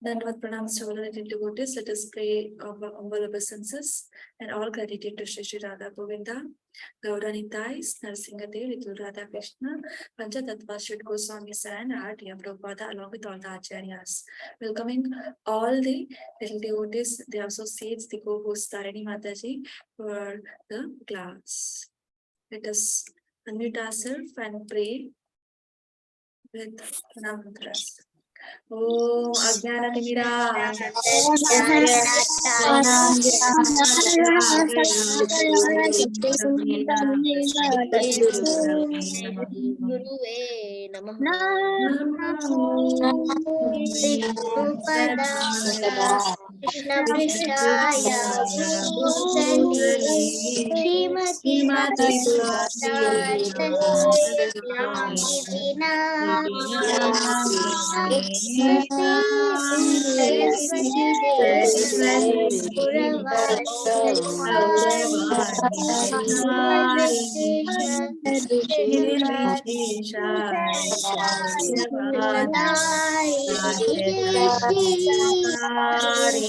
Dandavad pranams to all related devotees. Let us pray humble obeisances and all gratitude to Shri Shri Radha Govinda, Gauranitai, Narsingadev, Ritu Radha Krishna, Panchatattva Shri Goswami and R.T. Prabhupada along with all the acharyas. Welcoming all the little devotees, the associates, the co-host Tarini Mataji for the class. Let us unmute ourselves and pray with pranam mantras. Om Ajnanatimira Krishna Prishaya Bhutale Srimati Radharani Namaki Saraswati Devi Puravadi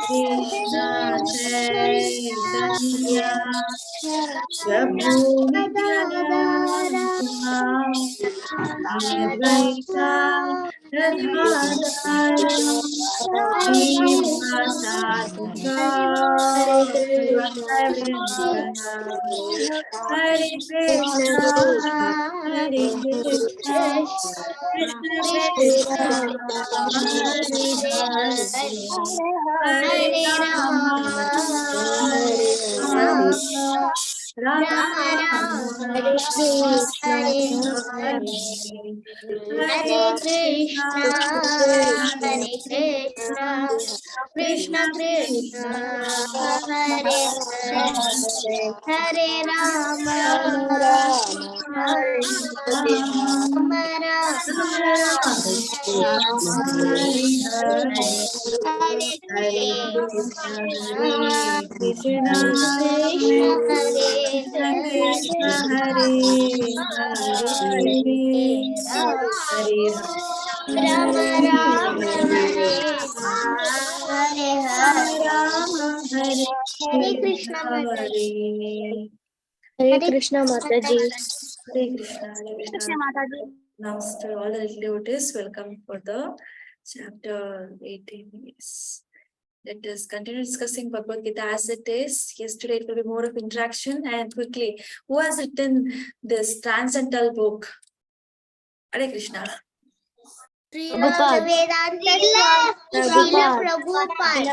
Krishna Chaitanya Prabhu Nityananda Advaita Radharani Srivasadi Hare Krishna Hare Krishna Krishna Krishna Hare Hare Hare Rama Hare Rama Rama Rama Hare Hare Hare Krishna Hare Krishna Krishna Krishna Hare Hare Hare Rama Hare Rama Hare Krishna Krishna Hare Hare Rama Rama Hare Hare Krishna Hare Krishna Mataji. Hare Krishna Mataji. Namaste all the devotees. Welcome for the chapter 18. Yes. Let us continue discussing Bhagavad Gita as it is. Yesterday it will be more of interaction and quickly. Who has written this transcendental book? Hare Krishna.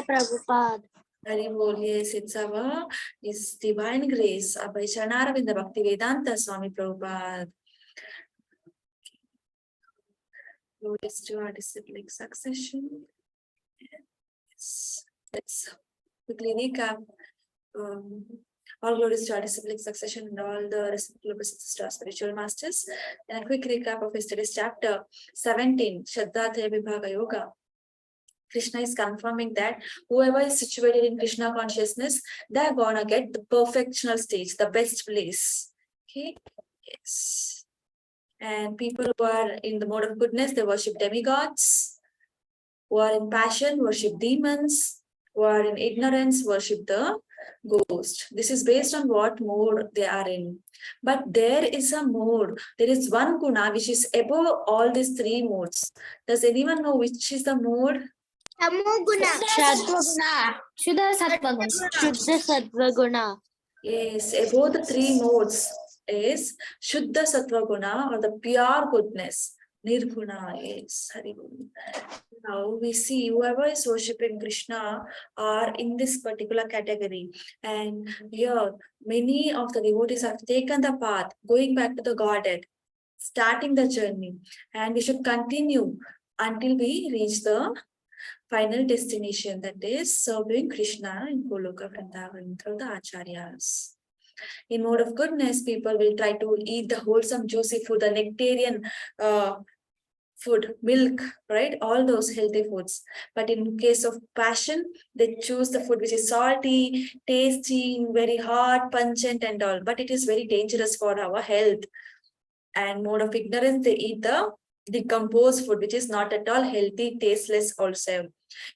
Prabhupada. Hari Bol, yes, it's divine grace. Abhay Charnaravinda Bhakti Vedanta Swami Prabhupada. Glories to our disciplic succession. Yes. Let's quickly recap. All glories to our disciplic succession and all the reciprocal blessings to our spiritual masters. And a quick recap of yesterday's chapter 17, Shraddha Thaya Vibhaga Yoga. Krishna is confirming that whoever is situated in Krishna consciousness, they're gonna get the perfectional stage, the best place. Okay, yes. And people who are in the mode of goodness, they worship demigods. Who are in passion, worship demons. Who are in ignorance, worship the ghost. This is based on what mode they are in. But there is a mode, there is one guna which is above all these three modes. Does anyone know which is the mode? Shuddha Sattva Guna. Yes, above the three modes is Shuddha Sattva Guna or the pure goodness. Nirguna, yes. Now we see whoever is worshipping Krishna are in this particular category. And here, many of the devotees have taken the path, going back to the Godhead, starting the journey. And we should continue until we reach the final destination, that is serving Krishna in Goloka Vrindavan through the acharyas. In mode of goodness, people will try to eat the wholesome juicy food, the nectarian food, milk, right? All those healthy foods. But in case of passion, they choose the food which is salty, tasty, very hot, pungent and all. But it is very dangerous for our health. And mode of ignorance, they eat the decomposed food, which is not at all healthy, tasteless also.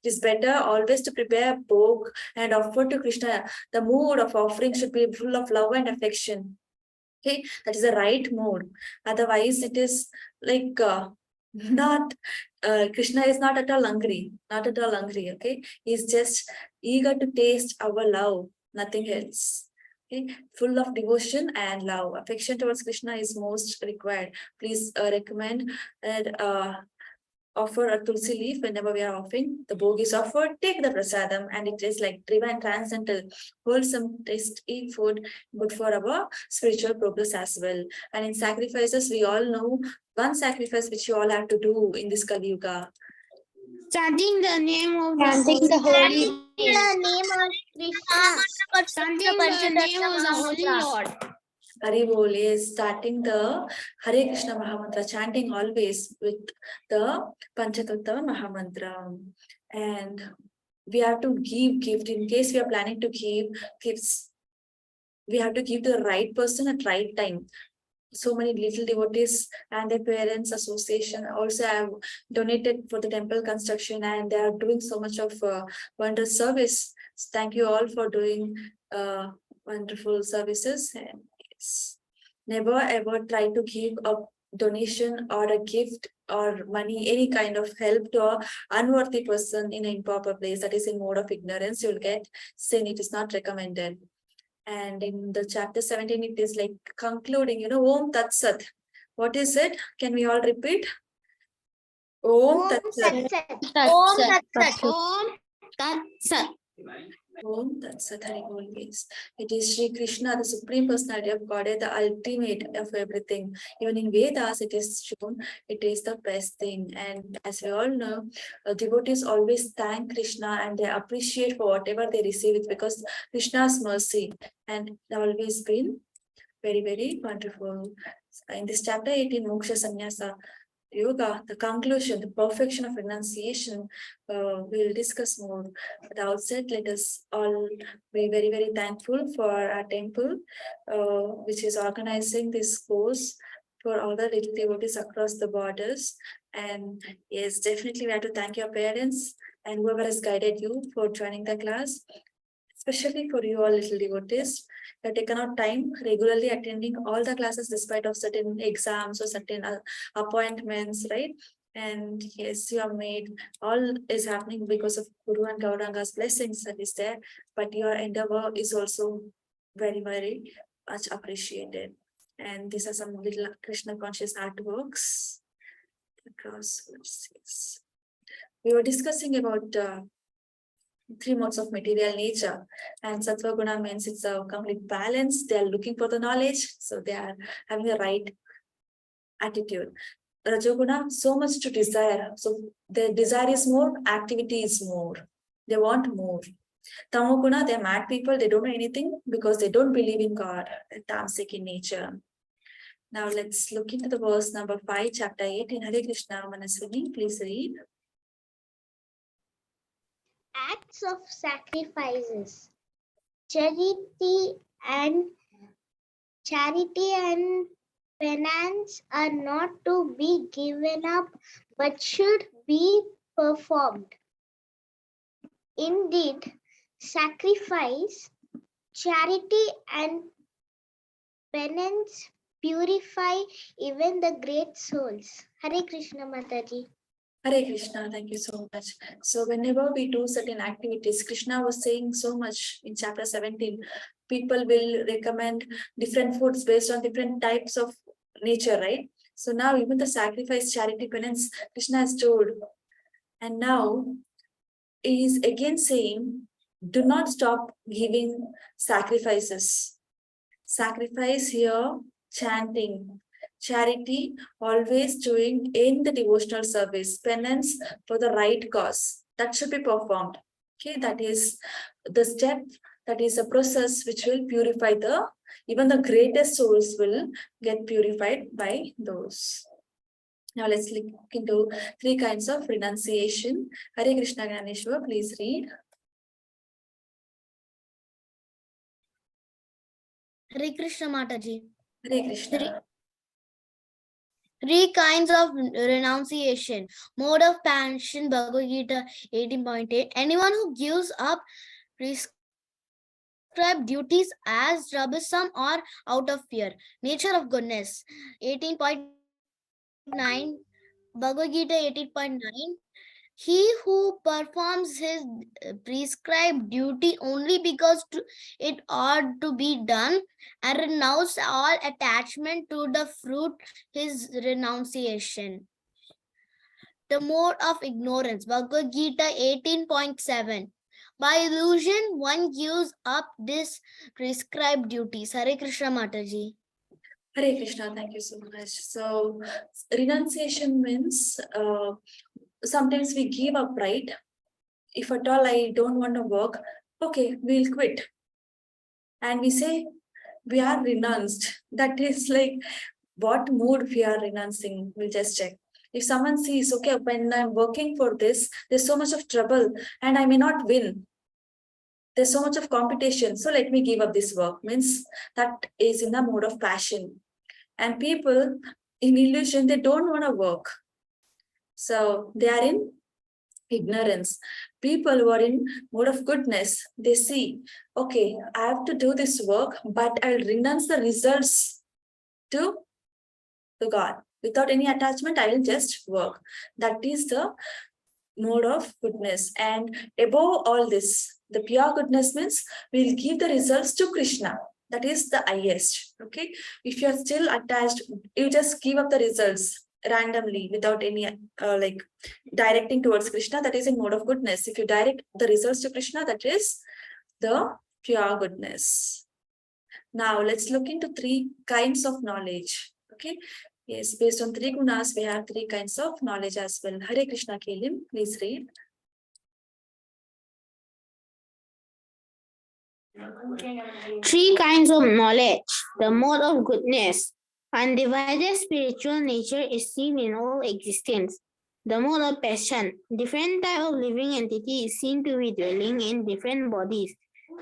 It is better always to prepare a bhog and offer to Krishna. The mood of offering should be full of love and affection. Okay, that is the right mood. Otherwise, it is like not Krishna is not at all hungry, not at all hungry. Okay, he's just eager to taste our love, nothing else. Okay, full of devotion and love. Affection towards Krishna is most required. Please recommend and offer a tulsi leaf whenever we are offering. The bhog is offered, take the prasadam, and it is like divine, transcendental, wholesome, tasty food, good for our spiritual progress as well. And in sacrifices, we all know one sacrifice which you all have to do in this Kali Yuga. Chanting the name of Chanting the holy name. name. name of Krishna. Chanting the name of the Holy Lord. Hari Bol is starting the Hare Krishna Mahamantra, chanting always with the Panchatattva Mahamantra. And we have to give gift in case we are planning to give gifts. We have to give to the right person at right time. So many little devotees and their parents association also have donated for the temple construction, and they are doing so much of wondrous service. So thank you all for doing wonderful services. And yes, never ever try to give a donation or a gift or money, any kind of help to an unworthy person in an improper place. That is in mode of ignorance. You'll get sin. It is not recommended. And in the chapter 17, it is like concluding, Om Tat Sat. What is it? Can we all repeat? Om Tat Sat. Om Tat Sat. Om Tat Sat. Om Tat Sat. Hari Bol. Yes. It is Sri Krishna, the Supreme Personality of Godhead, the ultimate of everything. Even in Vedas, it is shown it is the best thing. And as we all know, devotees always thank Krishna and they appreciate for whatever they receive it because Krishna's mercy and always been very, very wonderful. In this chapter 18, Moksha Sannyasa Yoga, the conclusion, the perfection of renunciation, we'll discuss more. At the outset, let us all be very, very thankful for our temple, which is organizing this course for all the little devotees across the borders. And yes, definitely we have to thank your parents and whoever has guided you for joining the class, especially for you all little devotees. You have taken out time regularly attending all the classes despite of certain exams or certain appointments, right? And yes, you have made all is happening because of Guru and Gauranga's blessings that is there, but your endeavor is also very, very much appreciated. And these are some little Krishna conscious artworks across. We were discussing about three modes of material nature, and Sattva Guna means it's a complete balance. They are looking for the knowledge, so they are having the right attitude. Rajoguna, so much to desire, so their desire is more, activity is more, they want more. Tamoguna, they're mad people, they don't know anything because they don't believe in God, tamasic in nature. Now let's look into the verse number 5, chapter 8 in Hare Krishna. Manaswini, please read. Acts of sacrifices. Charity and penance are not to be given up but should be performed. Indeed, sacrifice, charity and penance purify even the great souls. Hare Krishna Mataji. Hare Krishna, thank you so much. So whenever we do certain activities, Krishna was saying so much in chapter 17, people will recommend different foods based on different types of nature, right? So now even the sacrifice, charity, penance, Krishna has told. And now he is again saying, do not stop giving sacrifices. Sacrifice here, chanting, charity, always doing in the devotional service, penance for the right cause. That should be performed. Okay, that is the step, that is a process which will purify even the greatest souls will get purified by those. Now let's look into three kinds of renunciation. Hare Krishna Ganeshwar, please read. Hare Krishna Mataji. Hare Krishna. Three kinds of renunciation. Mode of passion, Bhagavad Gita 18.8. Anyone who gives up prescribed duties as troublesome or out of fear. Nature of goodness 18.9. Bhagavad Gita 18.9. He who performs his prescribed duty only because it ought to be done and renounce all attachment to the fruit his renunciation. The mode of ignorance, Bhagavad Gita 18.7. By illusion, one gives up this prescribed duties. Hare Krishna Mataji. Hare Krishna, thank you so much. So, renunciation means sometimes we give up, right? If at all I don't want to work, okay, we'll quit. And we say we are renounced. That is like what mood we are renouncing. We'll just check. If someone sees, okay, when I'm working for this, there's so much of trouble and I may not win. There's so much of competition. So let me give up this work. Means that is in the mode of passion. And people in illusion, they don't want to work. So they are in ignorance. People who are in mode of goodness, they see, okay, I have to do this work, but I'll renounce the results to God. Without any attachment, I will just work. That is the mode of goodness. And above all this, the pure goodness means we'll give the results to Krishna. That is the highest. Okay. If you're still attached, you just give up the results randomly without any like directing towards Krishna. That is in mode of goodness. If you direct the results to Krishna, that is the pure goodness. Now let's look into three kinds of knowledge. Okay. Yes, based on three gunas, we have three kinds of knowledge as well. Hare Krishna Kelim, please read. Three kinds of knowledge. The mode of goodness. Undivided spiritual nature is seen in all existence. The mode of passion. Different type of living entity is seen to be dwelling in different bodies.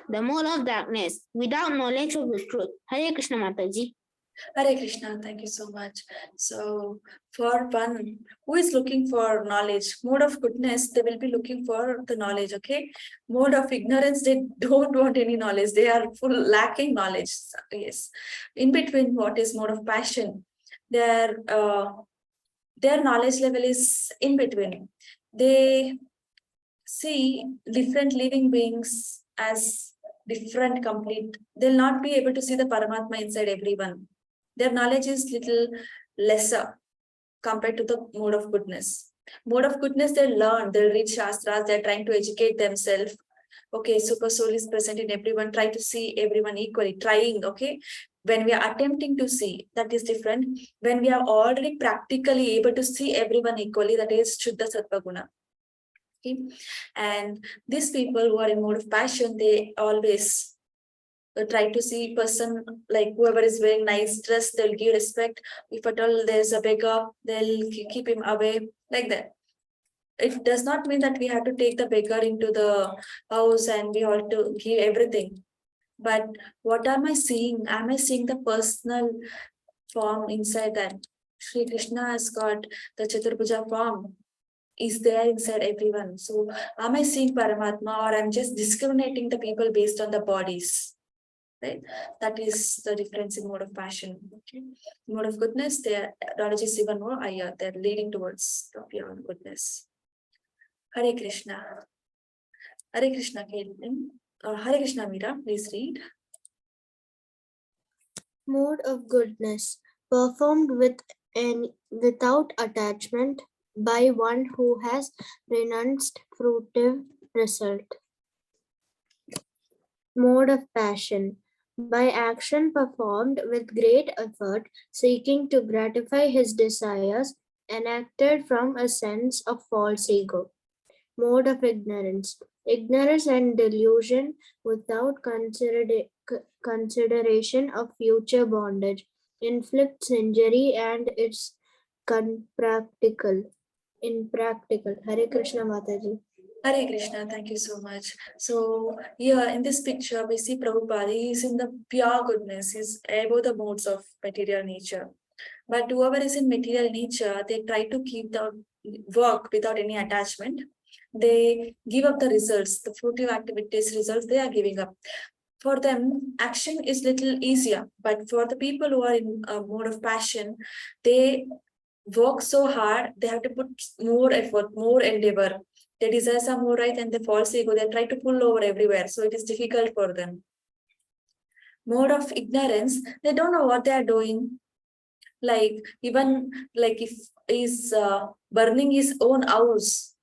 The mode of darkness. Without knowledge of the truth. Hare Krishna Mataji. Hare Krishna, thank you so much. So, for one who is looking for knowledge, mode of goodness, they will be looking for the knowledge, okay? Mode of ignorance, they don't want any knowledge, they are full lacking knowledge. Yes. In between, what is mode of passion? Their knowledge level is in between. They see different living beings as different, complete. They'll not be able to see the Paramatma inside everyone. Their knowledge is little lesser compared to the mode of goodness. Mode of goodness, they learn, they'll read Shastras, they're trying to educate themselves. Okay, super soul is present in everyone, try to see everyone equally, trying, okay. When we are attempting to see, that is different. When we are already practically able to see everyone equally, that is Shuddha Sattva Guna. Okay. And these people who are in mode of passion, they always try to see person, like whoever is wearing nice dress, they'll give respect. If at all there's a beggar, they'll keep him away, like that. It does not mean that we have to take the beggar into the house and we have to give everything. But what am I seeing? Am I seeing the personal form inside that? Sri Krishna has got the Chaturbhuja form is there inside everyone. So am I seeing Paramatma, or I'm just discriminating the people based on the bodies? Right? That is the difference in mode of passion. Okay. Mode of goodness, their knowledge is even more higher. They're leading towards the pure goodness. Hare Krishna. Hare Krishna, Caitlin. Hare Krishna, Meera, please read. Mode of goodness, performed without attachment by one who has renounced fruitive result. Mode of passion, by action performed with great effort, seeking to gratify his desires, enacted from a sense of false ego. Mode of ignorance, ignorance and delusion without consideration of future bondage, inflicts injury and it's impractical. Hare Krishna Mataji. Hare Krishna, thank you so much. So here in this picture, we see Prabhupada, he is in the pure goodness, he's above the modes of material nature. But whoever is in material nature, they try to keep the work without any attachment. They give up the results, the fruitive activities results they are giving up. For them, action is little easier, but for the people who are in a mode of passion, they work so hard, they have to put more effort, more endeavor. Their desires are more right and the false ego, they try to pull over everywhere. So it is difficult for them. Mode of ignorance, they don't know what they are doing. Like even like if he's burning his own house,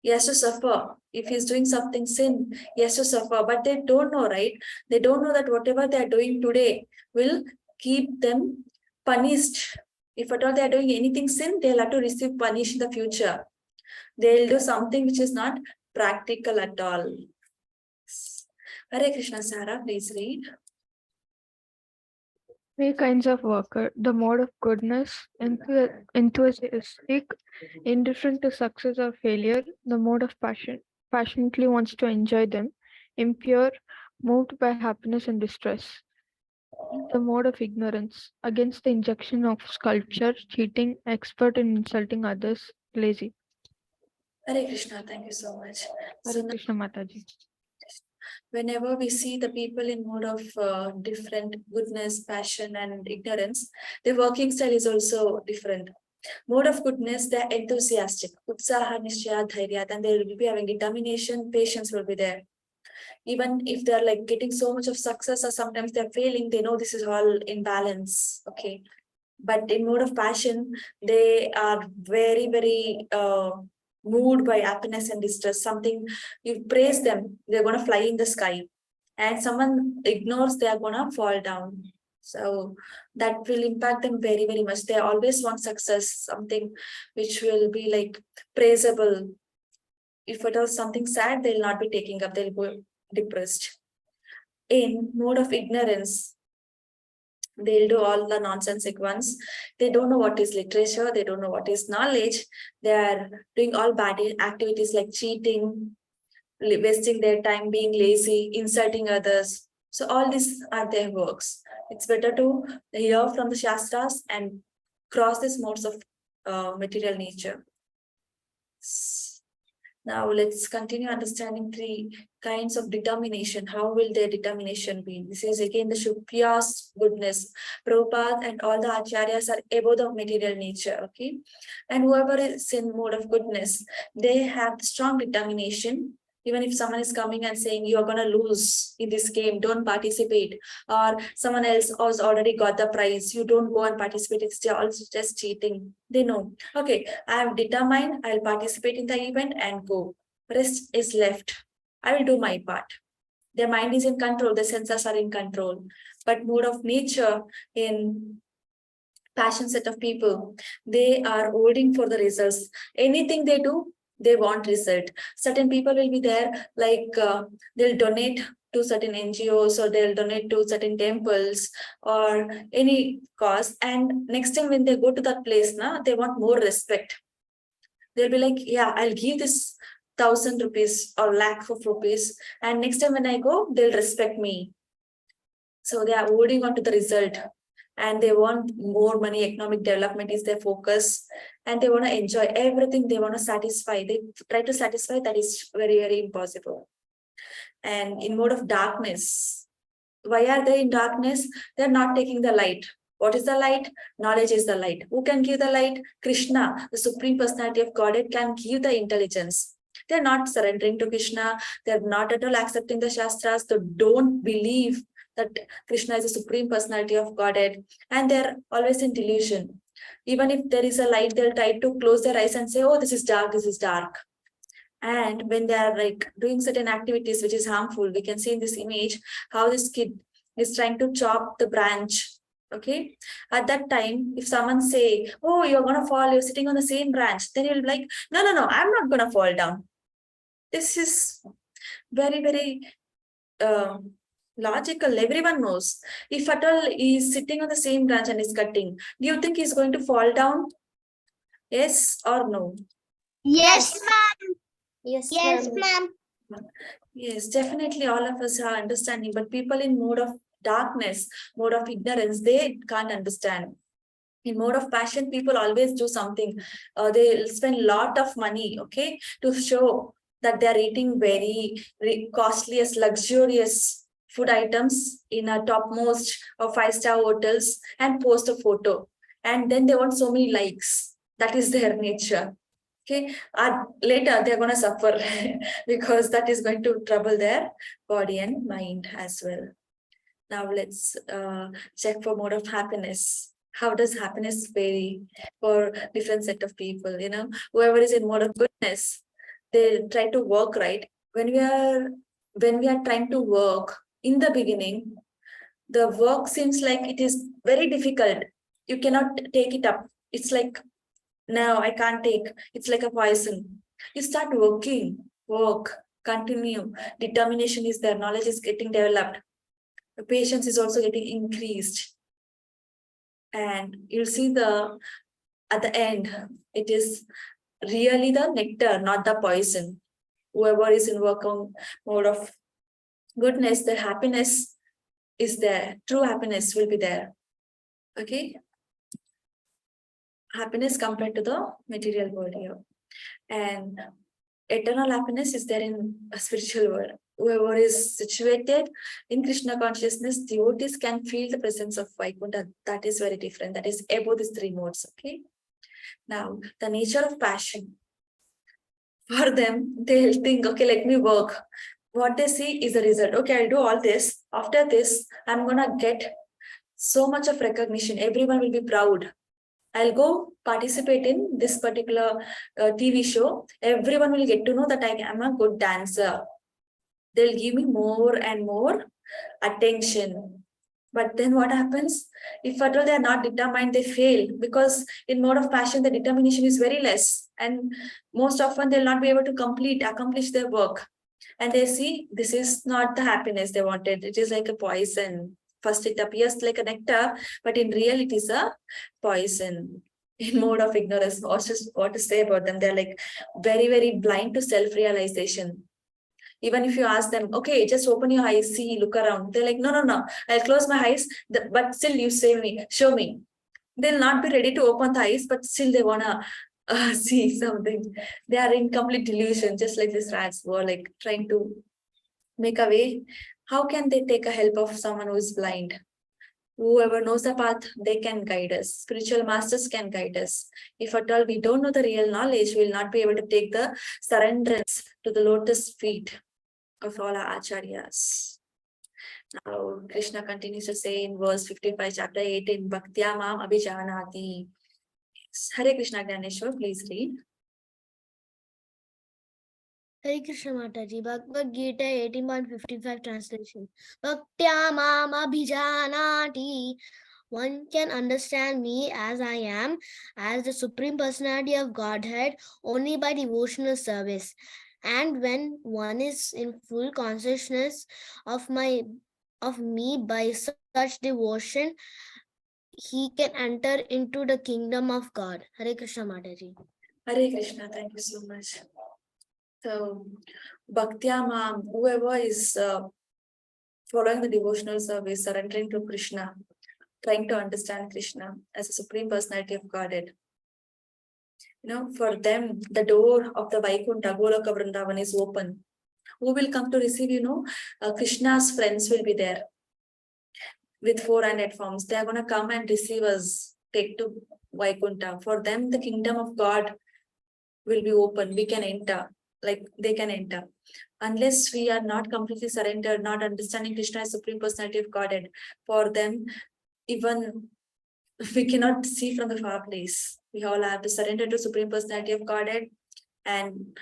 he has to suffer. If he's doing something sin, he has to suffer. But they don't know, right? They don't know that whatever they are doing today will keep them punished. If at all they are doing anything sin, they'll have to receive punish in the future. They'll do something which is not practical at all. Hare Krishna, Sarah, please read. Three kinds of worker: the mode of goodness, enthusiastic, indifferent to success or failure; the mode of passion, passionately wants to enjoy them; impure, moved by happiness and distress; the mode of ignorance, against the injunction of sculpture, cheating, expert in insulting others, lazy. Hare Krishna, thank you so much. So Hare now, Krishna Mataji. whenever we see the people in mode of different goodness, passion, and ignorance, their working style is also different. Mode of goodness, they're enthusiastic, utsaha, nishya, dhairya, and they will be having determination, patience will be there. Even if they're like getting so much of success or sometimes they're failing, they know this is all in balance. Okay. But in mode of passion, they are very moved by happiness and distress. Something you praise them, they're gonna fly in the sky. And someone ignores, they are gonna fall down. So that will impact them very much. They always want success, something which will be like praisable. If it was something sad, they'll not be taking up, they'll go depressed. In mode of ignorance, they'll do all the nonsensic ones. They don't know what is literature, they don't know what is knowledge. They are doing all bad activities like cheating, wasting their time, being lazy, insulting others. So all these are their works. It's better to hear from the Shastras and cross these modes of material nature. Now let's continue understanding three kinds of determination. How will their determination be? This is again the Shukya's goodness. Prabhupada and all the acharyas are above the material nature, okay? And whoever is in mode of goodness, they have strong determination. Even if someone is coming and saying, you're going to lose in this game, don't participate. Or someone else has already got the prize, you don't go and participate, it's also just cheating. They know, okay, I am determined, I'll participate in the event and go. Rest is left. I will do my part. Their mind is in control, the senses are in control. But mode of nature in passion set of people, they are holding for the results. Anything they do, they want result. Certain people will be there, like they'll donate to certain NGOs or they'll donate to certain temples or any cause. And next time when they go to that place, they want more respect. They'll be like, yeah, I'll give this 1,000 rupees or lakh of rupees. And next time when I go, they'll respect me. So they are holding on to the result. And they want more money. Economic development is their focus, and they want to enjoy everything. They want to satisfy. They try to satisfy. That is very impossible. And in mode of darkness, why are they in darkness? They're not taking the light. What is the light? Knowledge is the light. Who can give the light? Krishna, the Supreme Personality of Godhead, can give the intelligence. They're not surrendering to Krishna. They're not at all accepting the Shastras. They don't believe that Krishna is the Supreme Personality of Godhead, and they're always in delusion. Even if there is a light, they'll try to close their eyes and say, oh, this is dark, this is dark. And when they are like doing certain activities which is harmful, we can see in this image how this kid is trying to chop the branch. Okay, at that time, if someone say, oh, you're gonna fall, you're sitting on the same branch, then you'll be like, no, I'm not gonna fall down. This is very logical. Everyone knows. If at all is sitting on the same branch and is cutting, do you think he's going to fall down? Yes or no? Yes, ma'am. Yes, Yes, ma'am. ma'am. Yes, definitely all of us are understanding, but people in mode of darkness, mode of ignorance, they can't understand. In mode of passion, people always do something. They'll spend a lot of money, okay, to show that they're eating very costliest, luxurious food items in a topmost or 5-star hotels and post a photo. And then they want so many likes. That is their nature. Okay, later they're going to suffer because that is going to trouble their body and mind as well. Now let's check for mode of happiness. How does happiness vary for different set of people? Whoever is in mode of goodness, they try to work right. When we are trying to work in the beginning, the work seems like it is very difficult. You cannot take it up. It's like, no, I can't take. It's like a poison. You start work, continue. Determination is there. Knowledge is getting developed. The patience is also getting increased. And you'll see at the end, it is really the nectar, not the poison. Whoever is in work on mode of goodness, the happiness is there. True happiness will be there. Okay. Happiness compared to the material world here. And eternal happiness is there in a spiritual world. Whoever is situated in Krishna consciousness, devotees can feel the presence of Vaikuntha. That is very different. That is above these 3 modes. Okay. Now, the nature of passion. For them, they'll think, okay, let me work. What they see is the result. Okay, I'll do all this. After this, I'm gonna get so much of recognition. Everyone will be proud. I'll go participate in this particular TV show. Everyone will get to know that I am a good dancer. They'll give me more and more attention. But then what happens? If at all they are not determined, they fail, because in mode of passion, the determination is very less. And most often they'll not be able to accomplish their work. And they see this is not the happiness they wanted. It is like a poison. First it appears like a nectar, but in real it is a poison. In mode of ignorance, what to say about them? They're like very, very blind to self-realization. Even if you ask them, okay, just open your eyes, see, look around. They're like, no, I'll close my eyes, but still you show me. They'll not be ready to open the eyes, but still they wanna see something. They are in complete delusion, just like these rats were like trying to make a way. How can they take a help of someone who is blind? Whoever knows the path, they can guide us. Spiritual masters can guide us. If at all we don't know the real knowledge, we will not be able to take the surrenderance to the lotus feet of all our acharyas. Now, Krishna continues to say in verse 55, chapter 18, Bhaktya Mam Abhijanati. Hare Krishna Gyaneshwar, please read. Hare Krishna Mataji, Bhagavad Gita 18.55 translation. Bhaktya mam abhijanati. One can understand me as I am, as the Supreme Personality of Godhead, only by devotional service. And when one is in full consciousness of me by such devotion, he can enter into the kingdom of God. Hare Krishna Mataji. Hare Krishna, thank you so much. So, Bhaktya Mam, whoever is following the devotional service, surrendering to Krishna, trying to understand Krishna as a Supreme Personality of Godhead. For them, the door of the Vaikuntha, Goloka Vrindavan is open. Who will come to receive, Krishna's friends will be there with 400 forms. They are going to come and receive us, take to Vaikuntha. For them, the kingdom of God will be open. We can enter, like they can enter. Unless we are not completely surrendered, not understanding Krishna as Supreme Personality of Godhead, for them, even we cannot see from the far place. We all have to surrender to Supreme Personality of Godhead and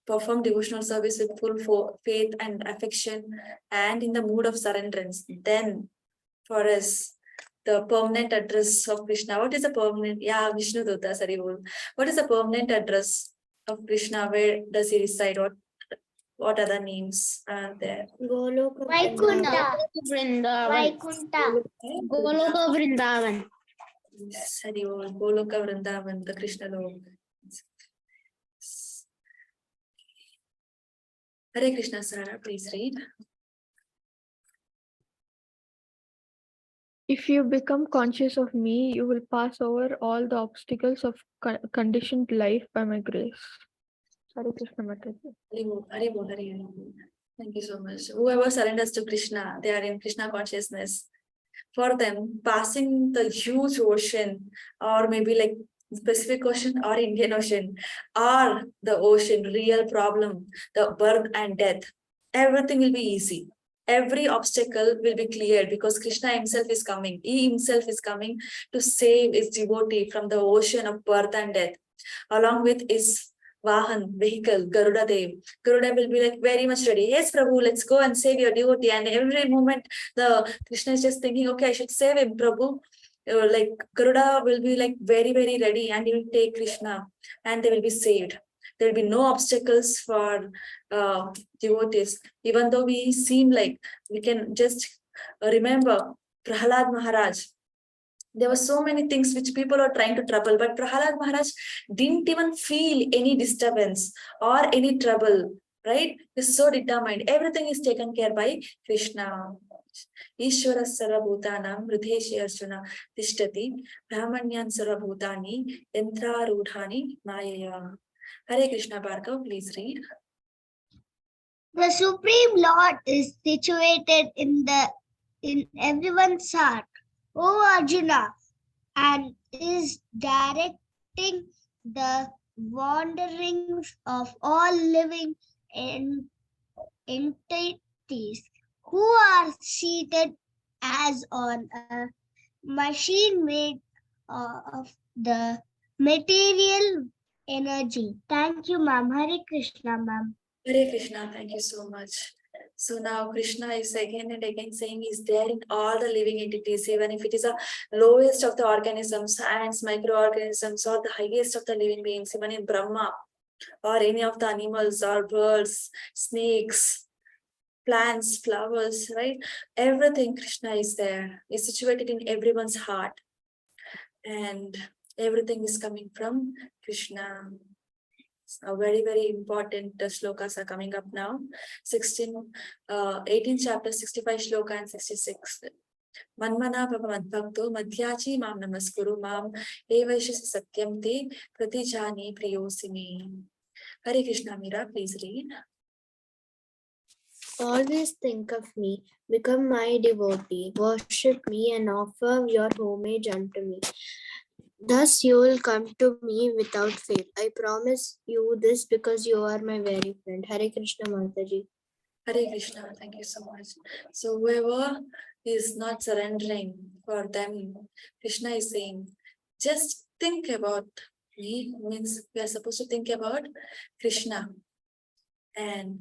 perform devotional service with full faith and affection and in the mood of surrenderance. Then for us, the permanent address of Krishna. What is the permanent? Yeah, Vishnu Dutta, Saribol. What is the permanent address of Krishna? Where does he reside? What other names are there? Goloka Vaikuntha. Vrindavan. Vaikuntha. Goloka Vrindavan. Saribol, Goloka Vrindavan, the Krishna Lok. Hare Krishna, Sarah, please read. If you become conscious of me, you will pass over all the obstacles of conditioned life by my grace. Hare Krishna Mataji. Hari Bol, Hari Bol. Thank you so much. Whoever surrenders to Krishna, they are in Krishna consciousness. For them, passing the huge ocean, or maybe like Pacific Ocean or Indian Ocean, or the ocean, real problem, the birth and death, everything will be easy. Every obstacle will be cleared because Krishna himself is coming. He himself is coming to save his devotee from the ocean of birth and death, along with his Vahan, vehicle, Garuda Dev. Garuda will be like very much ready. Yes, Prabhu, let's go and save your devotee. And every moment, the Krishna is just thinking, okay, I should save him, Prabhu. Like Garuda will be like very, very ready, and he will take Krishna, and they will be saved. There will be no obstacles for devotees. Even though we seem like we can just remember Prahalad Maharaj. There were so many things which people are trying to trouble, but Prahalad Maharaj didn't even feel any disturbance or any trouble, right? He's so determined. Everything is taken care by Krishna. Ishvara Sarabhutanam Hrideshi Arjuna Tishtati Brahmanyan Sarabhutani Yantra Rudhani Mayaya. Hare Krishna Bhargav, please read. The Supreme Lord is situated in everyone's heart, O Arjuna, and is directing the wanderings of all living entities who are seated as on a machine made of the material energy. Thank you, ma'am. Hare Krishna, ma'am. Hare Krishna, thank you so much. So now Krishna is again and again saying he's there in all the living entities, even if it is the lowest of the organisms, ants, microorganisms, or the highest of the living beings, even in Brahma, or any of the animals or birds, snakes, plants, flowers, right? Everything Krishna is there, is situated in everyone's heart. And everything is coming from Krishna. A very, very important shlokas are coming up now. 18 chapter, 65 shloka and 66. Manmana Bhava Madbhakto Madhyachi Mam Namaskuru Mam Evashis Satyam Te Pratijani Priyosimi. Hare Krishna Mira, please read. Always think of me, become my devotee, worship me and offer your homage unto me. Thus you will come to me without fail. I promise you this because you are my very friend. Hare Krishna Mataji. Hare Krishna, thank you so much. So whoever is not surrendering, for them, Krishna is saying, just think about me, means we are supposed to think about Krishna. And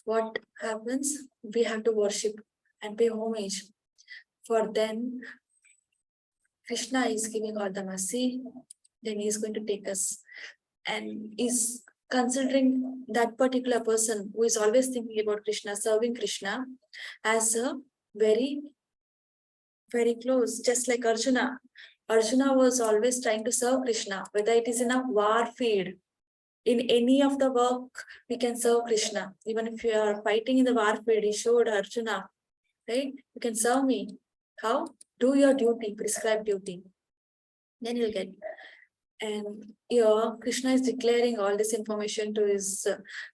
what happens? We have to worship and pay homage. For then, Krishna is giving all the mercy, then he is going to take us and is considering that particular person who is always thinking about Krishna, serving Krishna, as a very, very close, just like Arjuna. Arjuna was always trying to serve Krishna, whether it is in a war field, in any of the work, we can serve Krishna. Even if you are fighting in the war field, he showed Arjuna, right? You can serve me. How? Do your duty, prescribed duty. Then you'll get. And here, Krishna is declaring all this information to his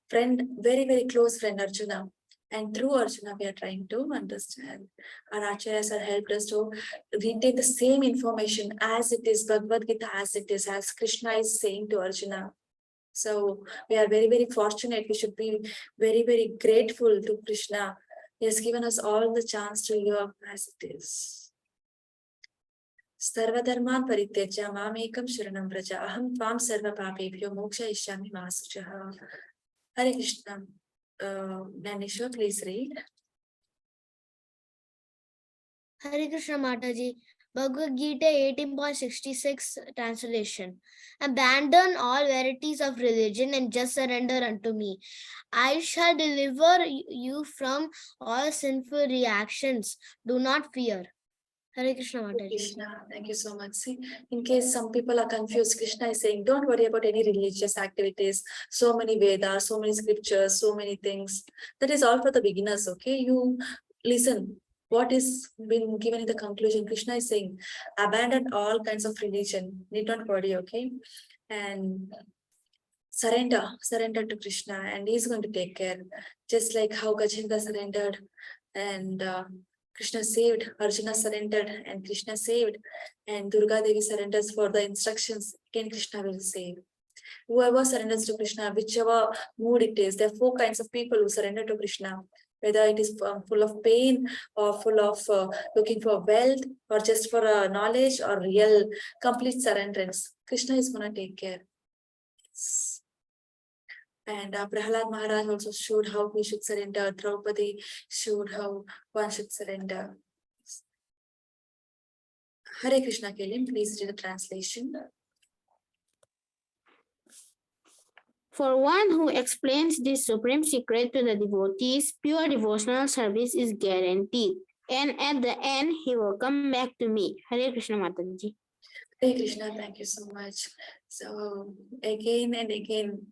friend, very, very close friend Arjuna. And through Arjuna, we are trying to understand. Our acharyas have helped us to retain the same information as it is, Bhagavad Gita as it is, as Krishna is saying to Arjuna. So we are very, very fortunate. We should be very, very grateful to Krishna. He has given us all the chance to hear as it is. Sarvadharman parityaja mamekam sharanam vraja aham tvam sarva papebhyo mokshayishyami ma suchaha. Hare Krishna. Naneshwar, please read. Hare Krishna Mataji. Bhagavad Gita 18.66 translation. Abandon all varieties of religion and just surrender unto me. I shall deliver you from all sinful reactions. Do not fear. Hare Krishna Mataji. Krishna, thank you so much. See, in case some people are confused, Krishna is saying, don't worry about any religious activities. So many Vedas, so many scriptures, so many things. That is all for the beginners, okay? You listen. what is been given in the conclusion? Krishna is saying, abandon all kinds of religion, need not worry, okay? And surrender to Krishna, and he's going to take care. Just like how Gajendra surrendered and Krishna saved, Arjuna surrendered and Krishna saved, and Durga Devi surrenders for the instructions, again Krishna will save. Whoever surrenders to Krishna, whichever mood it is, there are 4 kinds of people who surrender to Krishna, whether it is full of pain or full of looking for wealth or just for knowledge or real complete surrenderance. Krishna is going to take care. And Prahlad Maharaj also showed how we should surrender. Draupadi showed how one should surrender. Hare Krishna Kelim, please read the translation. For one who explains this supreme secret to the devotees, pure devotional service is guaranteed. And at the end, he will come back to me. Hare Krishna Mataji. Hare Krishna, thank you so much. So again and again,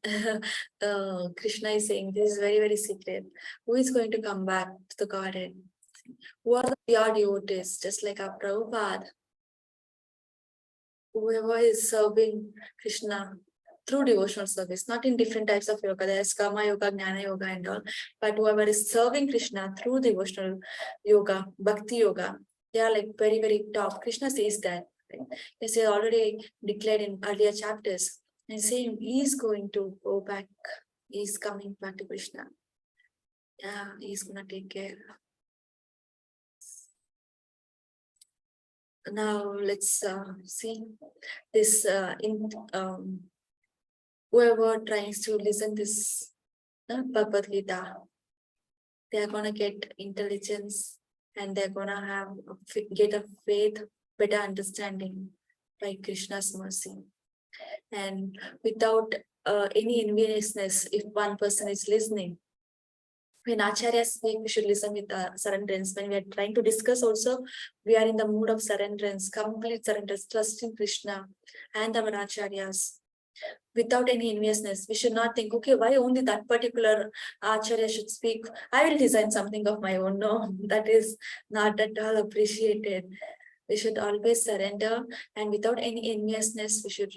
Krishna is saying this is very, very secret. Who is going to come back to the Godhead? Who are the pure devotees, just like our Prabhupada? Whoever is serving Krishna through devotional service, not in different types of yoga, there's Karma Yoga, Jnana Yoga and all, but whoever is serving Krishna through devotional yoga, Bhakti Yoga, they are like very, very top. Krishna says that. Right? Yes, he already declared in earlier chapters and saying he's going to go back, he's coming back to Krishna. Yeah, he's gonna take care. Now let's see this whoever tries to listen this Bhagavad Gita, they are gonna get intelligence and they're gonna have get a faith, better understanding by Krishna's mercy. And without any enviousness, if one person is listening, when acharyas speak, we should listen with surrenderance. When we are trying to discuss also, we are in the mood of surrenderance, complete surrenderance, trust in Krishna and our acharyas. Without any enviousness, we should not think, okay, why only that particular acharya should speak? I will design something of my own. No, that is not at all appreciated. We should always surrender, and without any enviousness, we should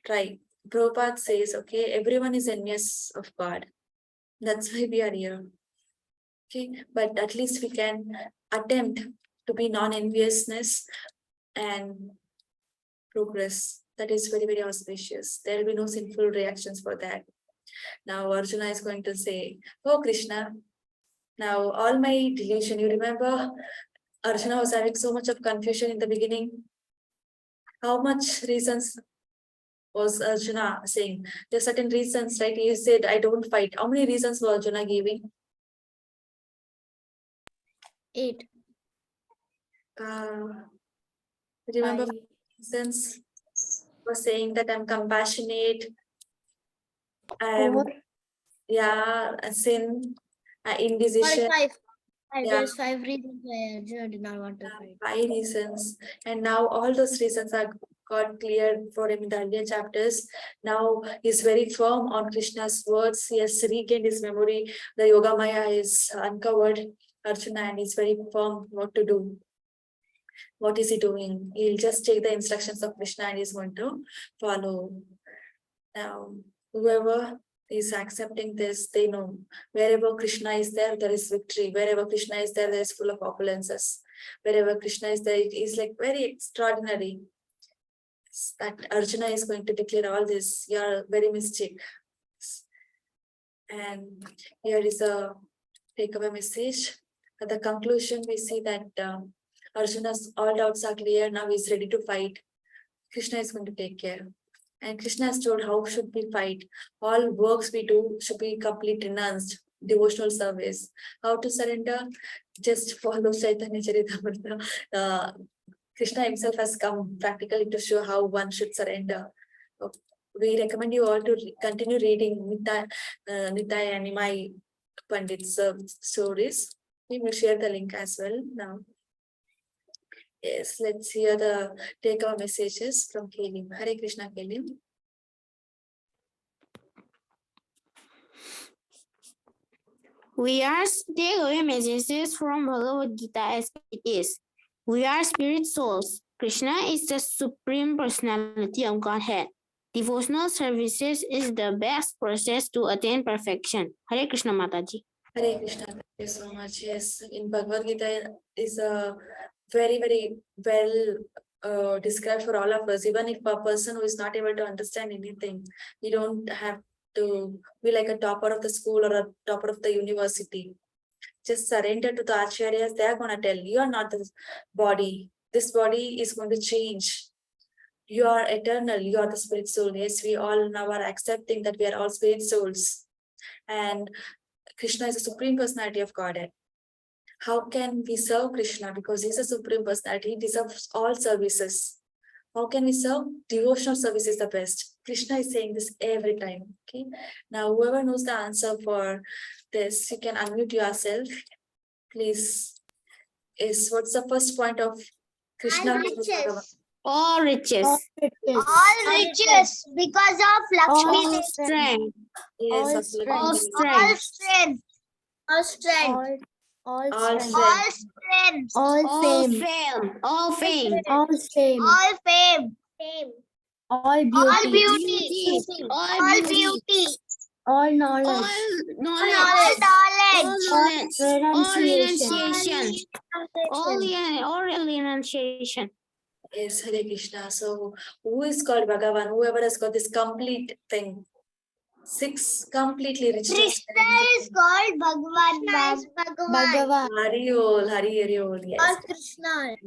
try. Prabhupada says, okay, everyone is envious of God. That's why we are here. Okay, but at least we can attempt to be non-enviousness and progress. That is very, very auspicious. There will be no sinful reactions for that. Now Arjuna is going to say, oh Krishna, now all my delusion, you remember Arjuna was having so much of confusion in the beginning. How much reasons was Arjuna saying? There are certain reasons, right? He said, I don't fight. How many reasons was Arjuna giving? 8. Remember 5. reasons? Was saying that I'm compassionate. I'm, 4. yeah, sin, indecision. 5. Yeah. There's 5 reasons why Arjuna did not want to fight. 5 reasons, and now all those reasons are got cleared for him in the earlier chapters. Now he's very firm on Krishna's words. He has regained his memory. The Yoga Maya is uncovered Arjuna, and he's very firm what to do. What is he doing? He'll just take the instructions of Krishna and he's going to follow. Now, whoever is accepting this, they know wherever Krishna is there, there is victory. Wherever Krishna is there, there is full of opulences. Wherever Krishna is there, it is like very extraordinary. That Arjuna is going to declare all this. You are very mystic. And here is a takeaway message. At the conclusion, we see that Arjuna's all doubts are clear. Now he's ready to fight. Krishna is going to take care. And Krishna has told how should we fight. All works we do should be complete renounced. Devotional service. How to surrender? Just follow Chaitanya Charitamrita. Krishna himself has come practically to show how one should surrender. We recommend you all to continue reading Nitai and Nimai Pandit's stories. We will share the link as well now. Yes, let's hear the takeaway messages from Kelim. Hare Krishna, Kelim. We are takeaway messages from Bhagavad Gita as it is. We are spirit souls. Krishna is the supreme personality of Godhead. Devotional services is the best process to attain perfection. Hare Krishna Mataji. Hare Krishna, thank you so much. Yes, in Bhagavad Gita is a very, very well described for all of us. Even if a person who is not able to understand anything, you don't have to be like a topper of the school or a topper of the university. Just surrender to the acharyas. They are going to tell you are not this body. This body is going to change. You are eternal. You are the spirit soul. Yes, we all now are accepting that we are all spirit souls. And Krishna is the supreme personality of Godhead. How can we serve Krishna? Because he's a supreme personality, he deserves all services. How can we serve? Devotional service is the best. Krishna is saying this every time. Okay. Now, whoever knows the answer for this, you can unmute yourself. Please. What's the first point of Krishna? All riches. All riches because of Lakshmi. All strength. Yes, all of strength. All Lakshmi. strength. All strength. All All strength. strength. All All fame. fame. All fame. All fame. All fame. All All beauty. beauty. All All beauty. beauty. All All knowledge. knowledge. All All knowledge. knowledge. All Renunciation. renunciation. All renunciation. Yes, Hare Krishna. So, who is called Bhagavan? Whoever has got this complete thing. 6 completely rich. Krishna is called Bhagavan. Bhagavan. Hariol, Hariol, yes. All Krishna.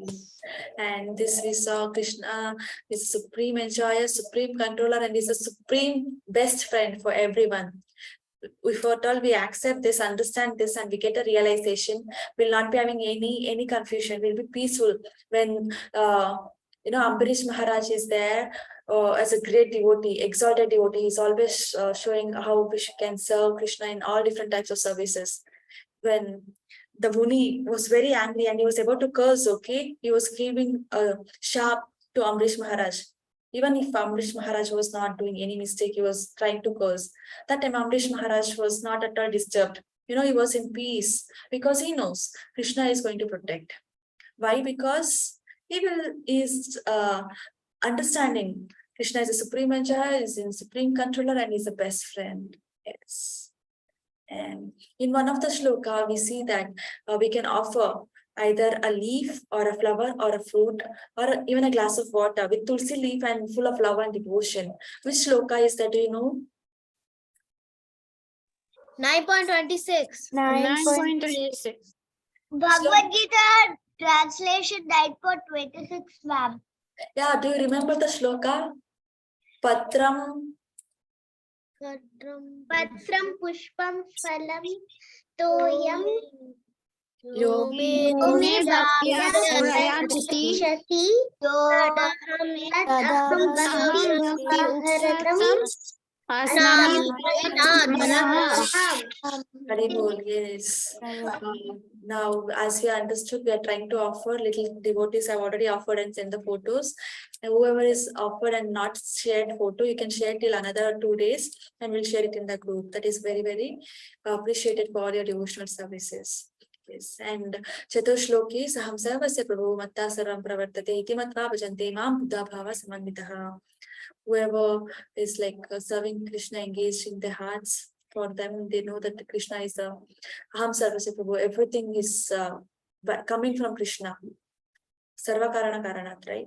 And this we saw Krishna is supreme enjoyer, supreme controller, and is a supreme best friend for everyone. If at all we accept this, understand this, and we get a realization, we'll not be having any confusion. We'll be peaceful when Ambarish Maharaj is there as a great devotee, exalted devotee. He's always showing how we can serve Krishna in all different types of services. When the Muni was very angry and he was about to curse, okay? He was giving a sharp to Amrish Maharaj. Even if Amrish Maharaj was not doing any mistake, he was trying to curse. That time Amrish Maharaj was not at all disturbed. He was in peace because he knows Krishna is going to protect. Why? Because is understanding Krishna is a supreme enjoyer, is a supreme controller, and is a best friend. Yes. And in one of the shloka, we see that we can offer either a leaf or a flower or a fruit or even a glass of water with tulsi leaf and full of love and devotion. Which shloka is that? Do you know? 9.26. 9.36. Bhagavad Gita translation 9.26, ma'am. Yeah, do you remember the shloka? Patram. Patram pushpam phalam toyam Yomi Yomi bhaktya prayachati prayachati aham bhakti upsatam asnami Haribol, yes. Now, as we understood, we are trying to offer. Little devotees have already offered and sent the photos. And whoever is offered and not shared photo, you can share till another 2 days, and we'll share it in the group. That is very, very appreciated for all your devotional services. Yes, and Chatushloki Saham Sarvasya Prabhu Matta Sarvam Pravartate Iti Matva Bhajante Mam Buddha Bhava Samanvitaha. Whoever is like serving Krishna engaged in their hearts, for them, they know that Krishna is the Aham Sarvasya Prabhu. Everything is coming from Krishna. Sarva Karana Karanat, right?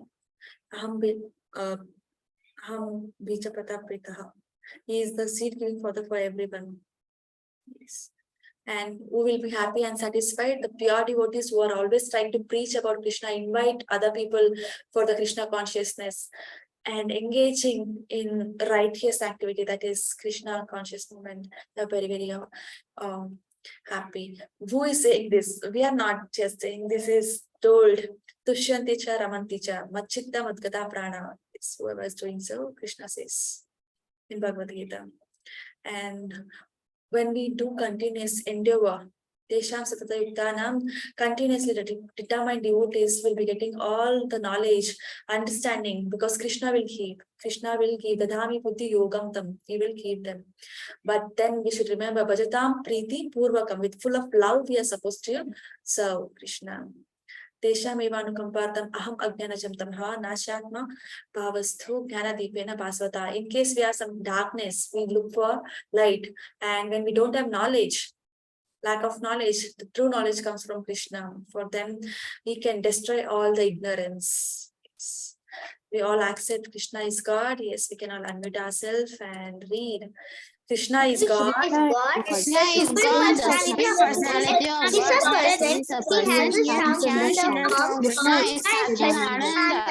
Aham Bija Pratapritaha. He is the seed giving for everyone. Yes. And who will be happy and satisfied? The pure devotees who are always trying to preach about Krishna, invite other people for the Krishna consciousness, and engaging in righteous activity, that is Krishna conscious movement. They're very, very happy. Who is saying this? We are not just saying this, is told. Tushyanticha Ramanticha Machitta Madgata Prana. It's whoever is doing so, Krishna says in Bhagavad Gita. And when we do continuous endeavor Tesham Satata Yuktanam, continuously determined devotees will be getting all the knowledge, understanding, because Krishna will keep. Krishna will give the Dhami Buddhi Yogam Tam. He will keep them. But then we should remember Bhajatam Preeti Purvakam. With full of love, we are supposed to serve Krishna. Teshamevanukampartam aham ajnanajam tamha nashatma bhavasthu jnanadipena basvata. In case we have some darkness, we look for light. And when we don't have knowledge, lack of knowledge, the true knowledge comes from Krishna. For them, we can destroy all the ignorance. Yes. We all accept Krishna is God. Yes, we can all unmute ourselves and read. Krishna is God. Krishna is God, the supreme personality of He's a God. person. He has a sound of Krishna is Satchidananda.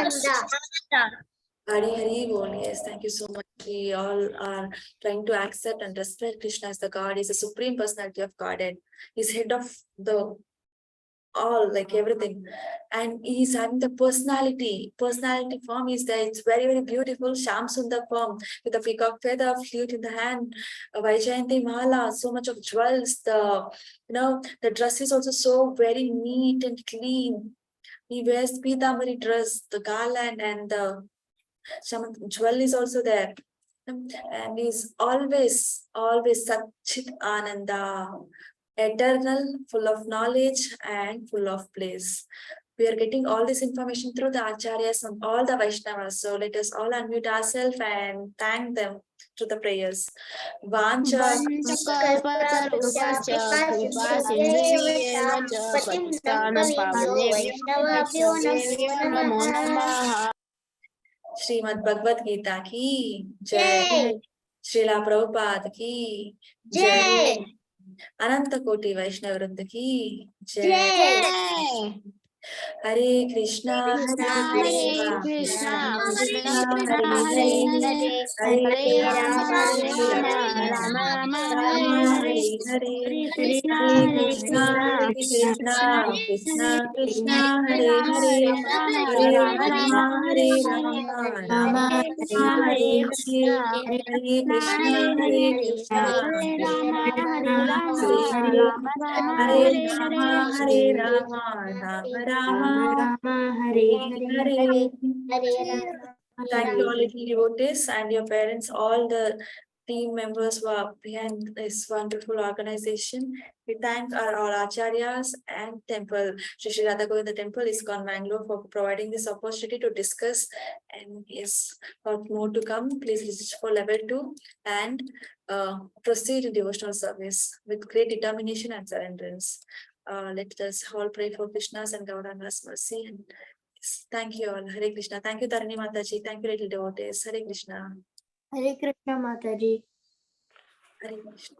Hari Hari Bol. Yes, thank you so much. We all are trying to accept and respect Krishna as the God. He's the supreme personality of Godhead. He's head of the all, like everything. And he's having the personality form is there. It's very, very beautiful. Sham Sundar form with the peacock feather, flute in the hand, Vaijayanti Mala, so much of jewels. The dress is also so very neat and clean. He wears Pitamari dress, the garland, and the jewel is also there. And he's always Satchit Ananda, eternal, full of knowledge and full of bliss. We are getting all this information through the Acharyas and all the Vaishnavas. So let us all unmute ourselves and thank them through the prayers. Vancha Srimad Bhagavad Gita ki Jai. Srila Prabhupada ki Jai. Ananta Koti Vaishnava Vrinda ki Jai. Hare Krishna, Hare Krishna, Krishna Hare Hare, Hare Rama, Rama Hare Hare, Hare Krishna, Krishna Krishna, Hare Hare, Hare Rama, Hare Rama, Rama Hare Hare, Hare Krishna, Krishna Hare Hare, Hare Rama, Rama Rama, Hare Hare. Thank you all little devotees and your parents, all the team members who are behind this wonderful organization. We thank all acharyas and temple. Shri Radha Govinda Temple is gone Bangalore for providing this opportunity to discuss. And yes, for more to come, please register for level 2 and proceed in devotional service with great determination and surrenderance. Let us all pray for Krishna's and Gauranga's mercy. And yes, thank you all. Hare Krishna. Thank you, Dharani Mataji. Thank you, little devotees. Hare Krishna. Hare Krishna Mataji. Hare Krishna.